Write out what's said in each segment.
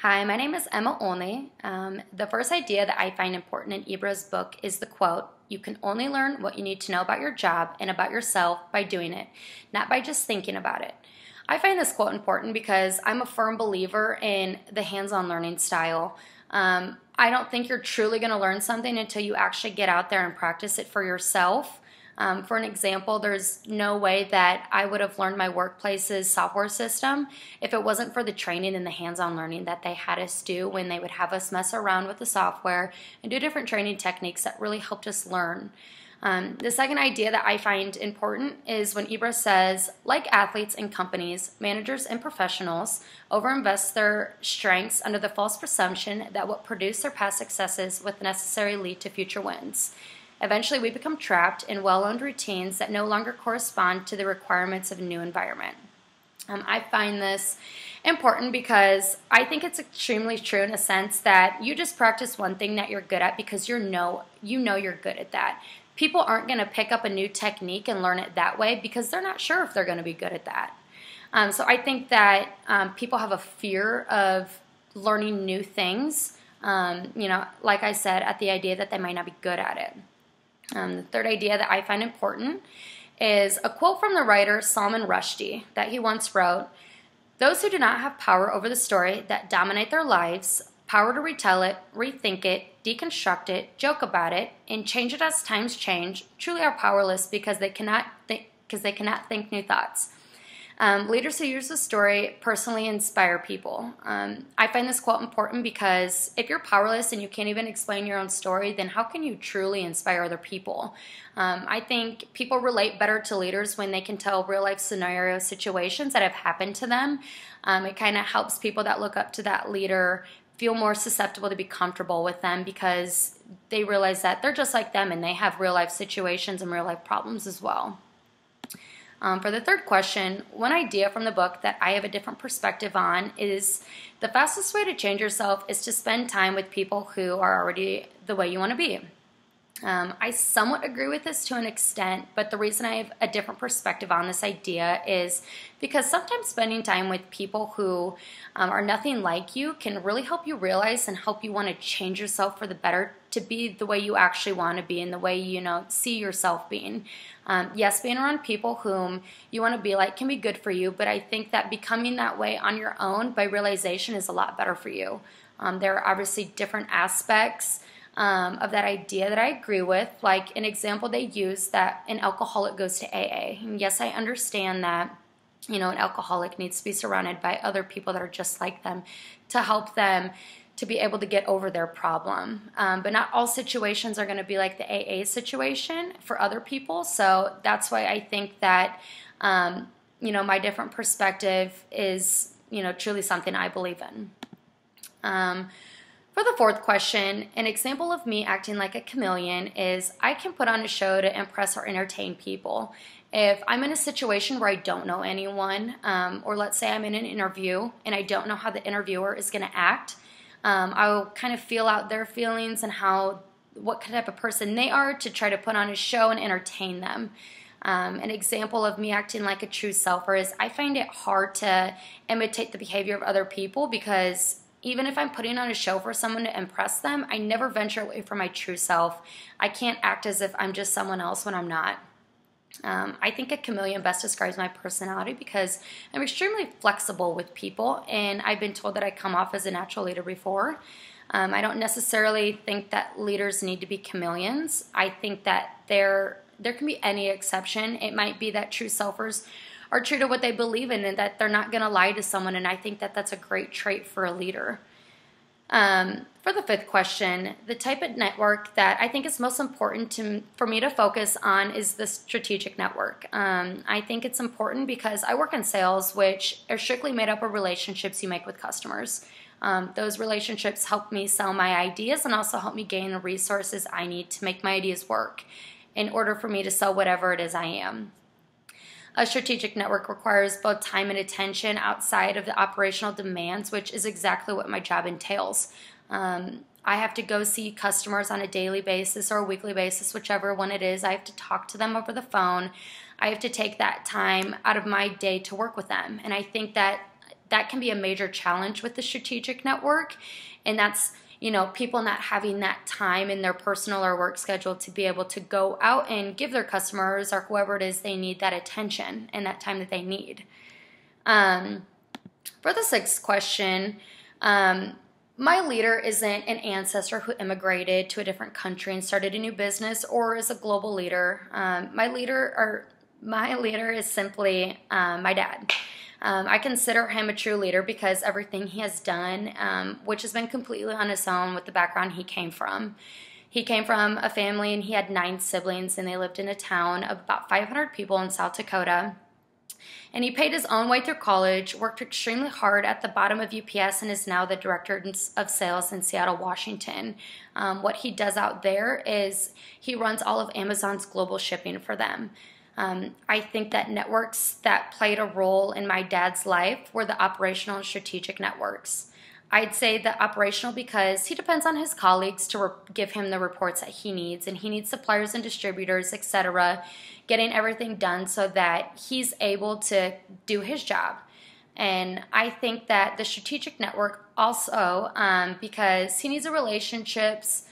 Hi, my name is Emma Olney. The first idea that I find important in Ibra's book is the quote, "You can only learn what you need to know about your job and about yourself by doing it, not by just thinking about it." I find this quote important because I'm a firm believer in the hands-on learning style. I don't think you're truly going to learn something until you actually get out there and practice it for yourself. For an example, there's no way that I would have learned my workplace's software system if it wasn't for the training and the hands-on learning that they had us do when they would have us mess around with the software and do different training techniques that really helped us learn. The second idea that I find important is when Ibra says, like athletes and companies, managers and professionals overinvest their strengths under the false presumption that what produced their past successes would necessarily lead to future wins. Eventually, we become trapped in well-owned routines that no longer correspond to the requirements of a new environment. I find this important because I think it's extremely true in a sense that you just practice one thing that you're good at because you know you're good at that. People aren't going to pick up a new technique and learn it that way because they're not sure if they're going to be good at that. So I think that people have a fear of learning new things, like I said, at the idea that they might not be good at it. The third idea that I find important is a quote from the writer Salman Rushdie that he once wrote, "Those who do not have power over the story that dominate their lives, power to retell it, rethink it, deconstruct it, joke about it, and change it as times change, truly are powerless because they cannot think new thoughts." Leaders who use the story personally inspire people. I find this quote important because if you're powerless and you can't even explain your own story, then how can you truly inspire other people? I think people relate better to leaders when they can tell real-life scenario situations that have happened to them. It kind of helps people that look up to that leader feel more susceptible to be comfortable with them because they realize that they're just like them and they have real-life situations and real-life problems as well. For the third question, one idea from the book that I have a different perspective on is the fastest way to change yourself is to spend time with people who are already the way you want to be. I somewhat agree with this to an extent, but the reason I have a different perspective on this idea is because sometimes spending time with people who are nothing like you can really help you realize and help you want to change yourself for the better to be the way you actually want to be and the way you see yourself being. Yes, being around people whom you want to be like can be good for you, but I think that becoming that way on your own by realization is a lot better for you. There are obviously different aspects of that idea that I agree with. Like an example they use that an alcoholic goes to AA. And yes, I understand that an alcoholic needs to be surrounded by other people that are just like them to help them to be able to get over their problem. But not all situations are going to be like the AA situation for other people. So that's why I think that, my different perspective is, truly something I believe in. For the fourth question, an example of me acting like a chameleon is I can put on a show to impress or entertain people. If I'm in a situation where I don't know anyone, or let's say I'm in an interview and I don't know how the interviewer is going to act, I'll kind of feel out their feelings and what type of person they are to try to put on a show and entertain them. An example of me acting like a true selfer is I find it hard to imitate the behavior of other people because even if I'm putting on a show for someone to impress them, I never venture away from my true self. I can't act as if I'm just someone else when I'm not. I think a chameleon best describes my personality because I'm extremely flexible with people, and I've been told that I come off as a natural leader before. I don't necessarily think that leaders need to be chameleons. I think that there can be any exception. It might be that true selfers are true to what they believe in and that they're not going to lie to someone, and I think that that's a great trait for a leader. For the fifth question, the type of network that I think is most important for me to focus on is the strategic network. I think it's important because I work in sales, which are strictly made up of relationships you make with customers. Those relationships help me sell my ideas and also help me gain the resources I need to make my ideas work in order for me to sell whatever it is I am. A strategic network requires both time and attention outside of the operational demands, which is exactly what my job entails. I have to go see customers on a daily basis or a weekly basis, whichever one it is. I have to talk to them over the phone. I have to take that time out of my day to work with them. And I think that that can be a major challenge with the strategic network. And that's, people not having that time in their personal or work schedule to be able to go out and give their customers or whoever it is they need that attention and that time that they need. For the sixth question, my leader isn't an ancestor who immigrated to a different country and started a new business or is a global leader. My leader is simply my dad. I consider him a true leader because everything he has done, which has been completely on his own with the background he came from. He came from a family and he had 9 siblings, and they lived in a town of about 500 people in South Dakota. And he paid his own way through college, worked extremely hard at the bottom of UPS, and is now the director of sales in Seattle, Washington. What he does out there is he runs all of Amazon's global shipping for them. I think that networks that played a role in my dad's life were the operational and strategic networks. I'd say the operational because he depends on his colleagues to give him the reports that he needs, and he needs suppliers and distributors, etc., getting everything done so that he's able to do his job. And I think that the strategic network also, because he needs the relationships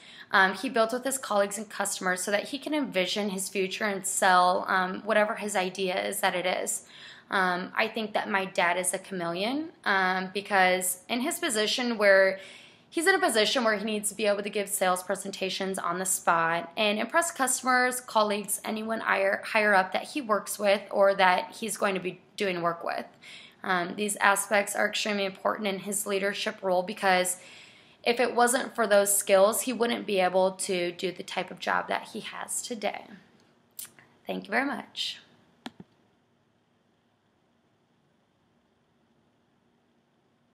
he built with his colleagues and customers so that he can envision his future and sell whatever his idea is that it is. I think that my dad is a chameleon because in his position where he's in a position where he needs to be able to give sales presentations on the spot and impress customers, colleagues, anyone higher up that he works with or that he's going to be doing work with. These aspects are extremely important in his leadership role because if it wasn't for those skills, he wouldn't be able to do the type of job that he has today. Thank you very much.